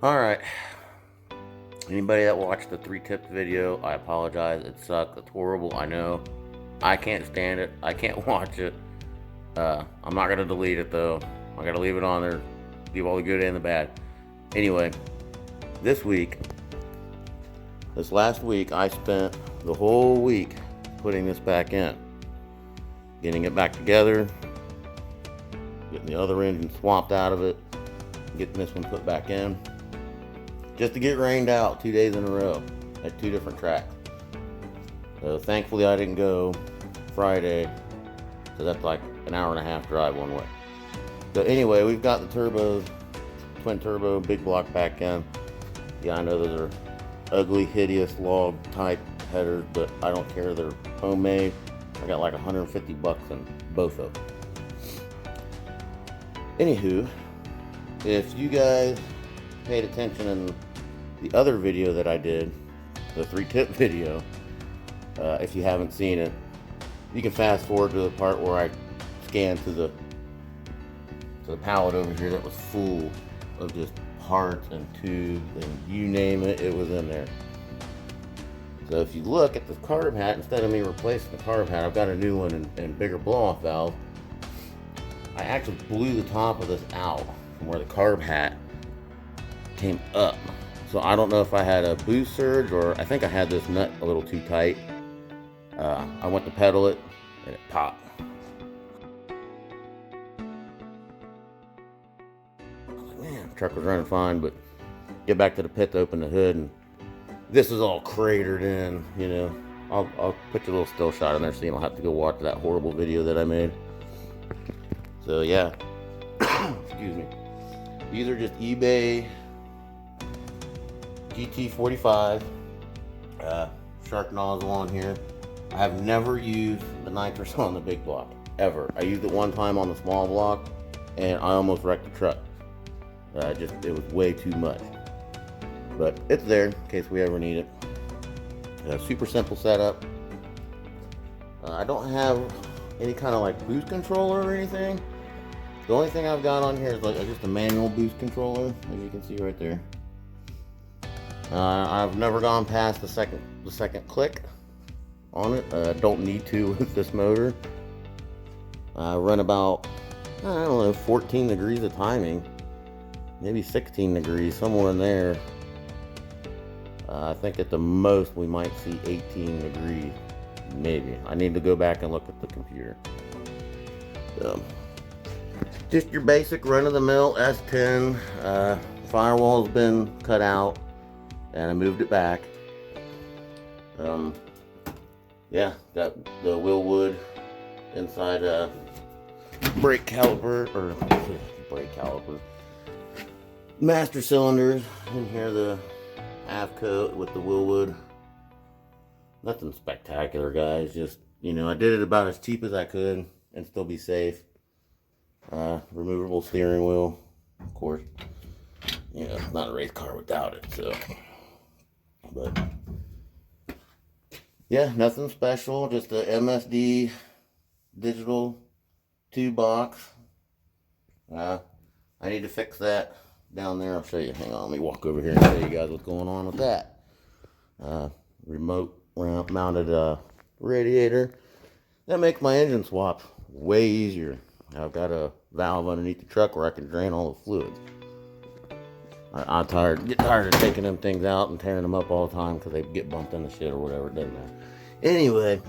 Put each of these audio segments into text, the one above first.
Alright, anybody that watched the 3 tips video, I apologize. It sucked. It's horrible, I know. I can't stand it. I can't watch it. I'm not going to delete it though. I got to leave it on there. Leave all the good and the bad. Anyway, this last week, I spent the whole week putting this back in. Getting it back together. Getting the other engine swapped out of it. Getting this one put back in. Just to get rained out 2 days in a row at 2 different tracks. So thankfully I didn't go Friday, so that's like an hour and a half drive one way. So anyway, we've got the turbos, twin turbo, big block back in. Yeah, I know those are ugly, hideous log type headers, but I don't care. They're homemade. I got like 150 bucks in both of them. Anywho, if you guys paid attention in the other video that I did, the 3-tip video, if you haven't seen it, you can fast forward to the part where I scanned to the pallet over here that was full of just parts and tubes and you name it, it was in there. So if you look at the carb hat, instead of me replacing the carb hat, I've got a new one and bigger blow-off valve. I actually blew the top of this out from where the carb hat came up. So I don't know if I had a boost surge or I think I had this nut a little too tight. I went to pedal it and it popped. I was like, man, the truck was running fine, but get back to the pit to open the hood and this is all cratered in, you know. I'll put your little still shot in there so you don't have to go watch that horrible video that I made. So yeah, excuse me. These are just eBay GT45 shark nozzle on here. I have never used the nitrous on the big block, ever. I used it one time on the small block and I almost wrecked the truck. It was way too much. But it's there in case we ever need it. Super simple setup. I don't have any kind of like boost controller or anything. The only thing I've got on here is like just a manual boost controller, as you can see right there. I've never gone past the second click on it. Don't need to with this motor. I run about, I don't know, 14 degrees of timing, maybe 16 degrees, somewhere in there. I think at the most we might see 18 degrees, maybe. I need to go back and look at the computer. So, just your basic run-of-the-mill S-10. Firewall's been cut out, and I moved it back. Yeah, got the Willwood inside brake caliper, master cylinders in here. The half coat with the Willwood. Nothing spectacular, guys. Just, you know, I did it about as cheap as I could and still be safe. Removable steering wheel, of course. You know, it's not a race car without it, so. But yeah, nothing special. Just a MSD digital 2 box. I need to fix that down there. I'll show you. Hang on, let me walk over here and show you guys what's going on with that. Remote mounted radiator. That makes my engine swap way easier. I've got a valve underneath the truck where I can drain all the fluids. I get tired of taking them things out and tearing them up all the time because they get bumped in the shit or whatever. It doesn't matter. Anyway,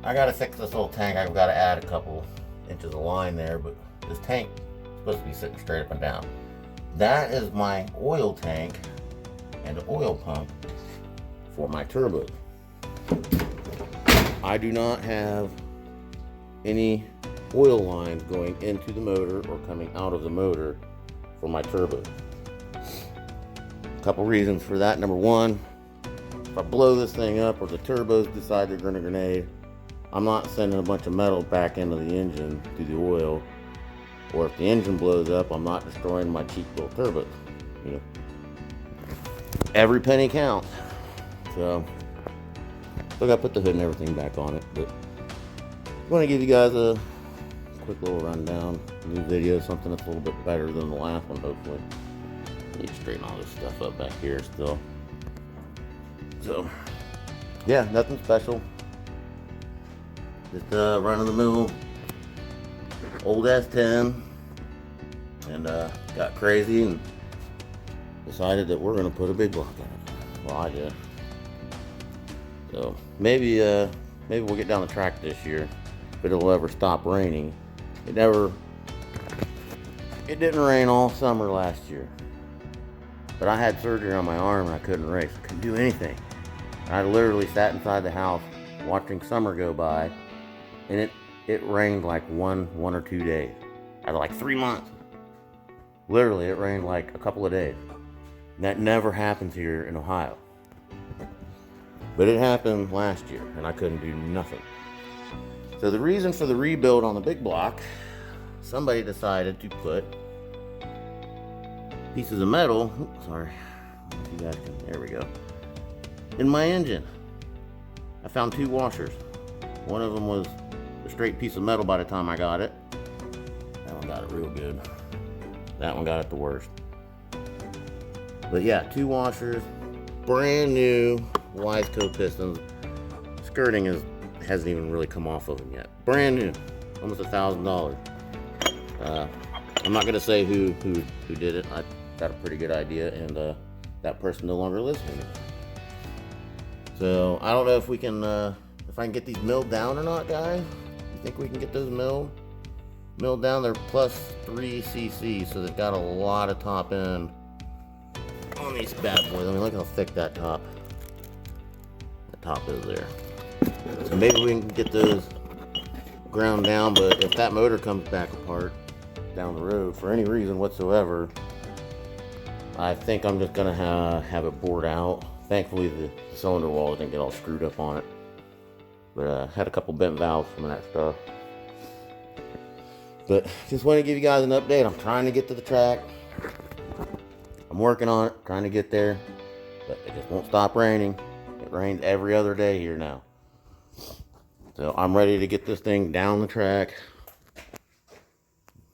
I gotta fix this little tank. I've got to add a couple inches of line there, but this tank is supposed to be sitting straight up and down. That is my oil tank and the oil pump for my turbos. I do not have any oil lines going into the motor or coming out of the motor for my turbos. A couple reasons for that. Number one, if I blow this thing up or the turbos decide they're gonna grenade, I'm not sending a bunch of metal back into the engine through the oil. Or if the engine blows up, I'm not destroying my cheap little turbos. You know, every penny counts. So, still gotta put the hood and everything back on it. But I want to give you guys a quick little rundown, new video, something that's a little bit better than the last one, hopefully. need to straighten all this stuff up back here still. So, yeah, nothing special. Just run-of-the-mill old S-10. And got crazy and decided that we're going to put a big block in it. Well, I did. So, maybe we'll get down the track this year. If it'll ever stop raining. It didn't rain all summer last year. But I had surgery on my arm and I couldn't race. I couldn't do anything. I literally sat inside the house watching summer go by, and it rained like one or 2 days. Out of like 3 months. Literally, it rained like a couple of days. And that never happens here in Ohio. But it happened last year, and I couldn't do nothing. So the reason for the rebuild on the big block, somebody decided to put pieces of metal, oops, sorry, you guys can, there we go, in my engine. I found 2 washers. One of them was a straight piece of metal by the time I got it. That one got it real good. That one got it the worst. But yeah, 2 washers, brand new Wiseco Pistons. Skirting hasn't even really come off of them yet. Brand new, almost $1,000. I'm not gonna say who did it. I got a pretty good idea, and that person no longer lives anymore. So I don't know if we can, if I can get these milled down or not, guys. You think we can get those milled down? They're plus 3 cc, so they've got a lot of top end on these bad boys. I mean, look how thick that top is there. So maybe we can get those ground down, but if that motor comes back apart down the road for any reason whatsoever, I think I'm just gonna have it bored out. Thankfully the cylinder wall didn't get all screwed up on it, but had a couple bent valves from that stuff. But just want to give you guys an update. I'm trying to get to the track. I'm working on it, trying to get there, but it just won't stop raining. It rains every other day here now. So I'm ready to get this thing down the track.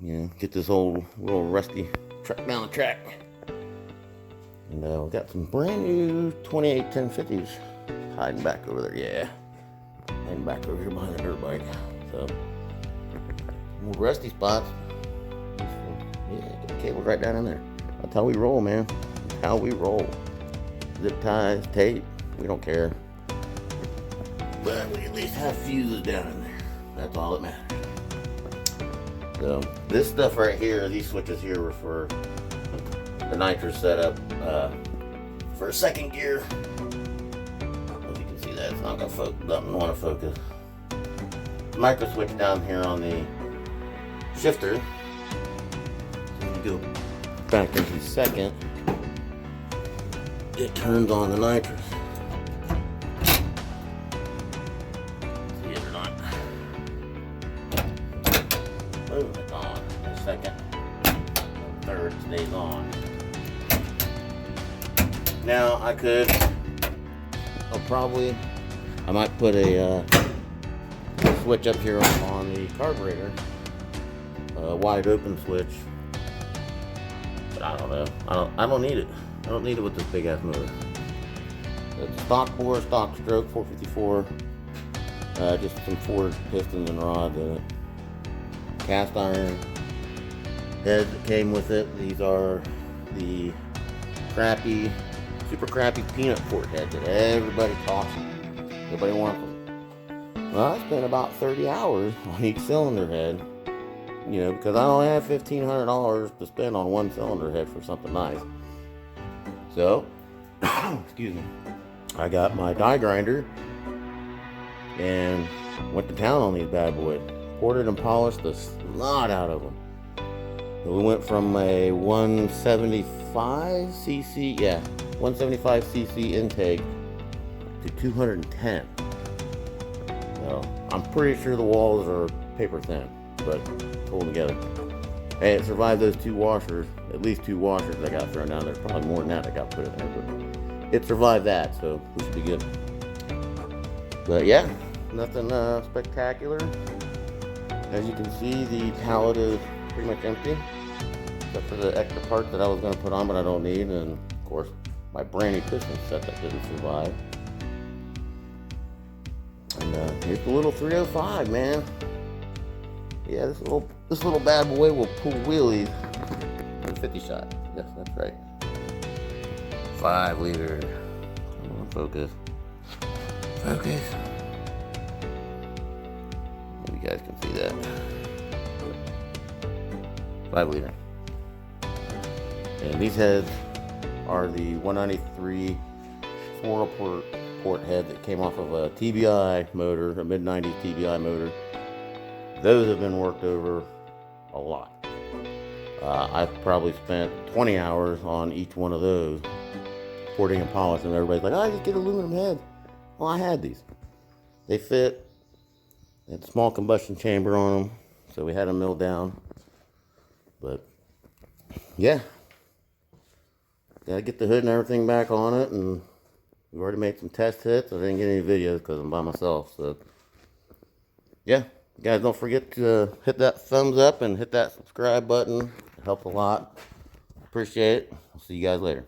You know, get this old little rusty truck down the track. And we got some brand new 28 1050s hiding back over there. Yeah, hiding back over here behind the dirt bike. So more rusty spots. Yeah, get the cable right down in there. That's how we roll, man. That's how we roll. Zip ties, tape, we don't care. But we at least have fuses down in there. That's all that matters. So this stuff right here, these switches here were for the nitrous setup for a second gear. As you can see, that it's not gonna focus. Doesn't want to focus. Micro switch down here on the shifter. So when you go back into second, it turns on the nitrous. See it or not? Boom, it's on. The second, third stays on. Now I might put a switch up here on the carburetor, a wide open switch. But I don't know. I don't need it. I don't need it with this big ass motor. It's stock bore, stock stroke, 454. Just some Ford pistons and rods in it. Cast iron heads that came with it. These are the super crappy peanut port heads that everybody talks about. Everybody wants them. Well, I spent about 30 hours on each cylinder head. You know, because I only have $1,500 to spend on one cylinder head for something nice. So, excuse me, I got my die grinder and went to town on these bad boys. Ported and polished the snot out of them. So we went from a 175 cc, yeah, 175 cc intake to 210. So I'm pretty sure the walls are paper thin, but pulled together. Hey, it survived those 2 washers, at least 2 washers that got thrown down there. Probably more than that got put in there, but it survived that, so we should be good. But yeah, nothing spectacular. As you can see, the pallet is pretty much empty. except for the extra part that I was going to put on but I don't need, and of course my brand new piston set that didn't survive. And here's the little 305, man. Yeah, this little bad boy will pull wheelies in 50 shot. Yes, that's right. 5 liter. Come on, focus. Focus. Maybe you guys can see that. 5 liter. And these heads are the 193 4-port head that came off of a TBI motor, a mid-90s TBI motor. Those have been worked over a lot. I've probably spent 20 hours on each one of those, porting and polishing, and everybody's like, oh, just get aluminum heads. Well, I had these. They fit. They had a small combustion chamber on them, so we had them milled down. But, yeah. Gotta get the hood and everything back on it, and we've already made some test hits. I didn't get any videos because I'm by myself, so, yeah. Guys, don't forget to hit that thumbs up and hit that subscribe button. It helps a lot. Appreciate it. I'll see you guys later.